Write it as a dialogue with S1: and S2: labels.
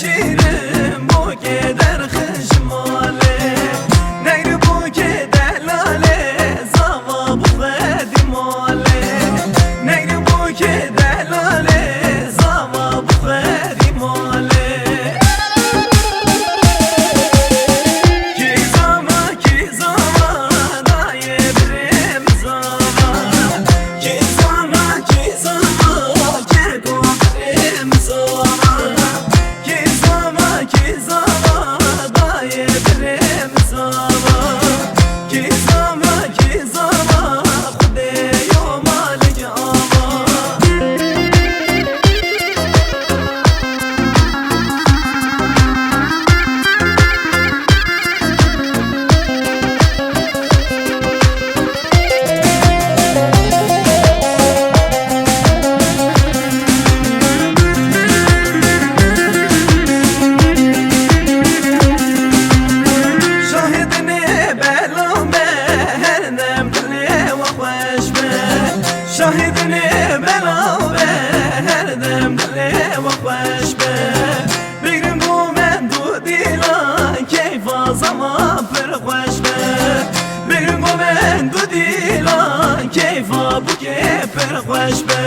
S1: شیرم بو که در خشماله نیر بو که دلاله زوا بو خدی ماله نیر بو که دلاله زوا بو خدی ماله کی زوا دای برم زوا کی زوا که گو برم زوا کی زوا دای برم زوا کی زوا خدایا مالک آوا شاهدني بلا هر دم دلي وخوش به بگرم بو من دو دیلا کیف زمان پر خوش به بگرم بو من دو دیلا کیف بو که پر خوش به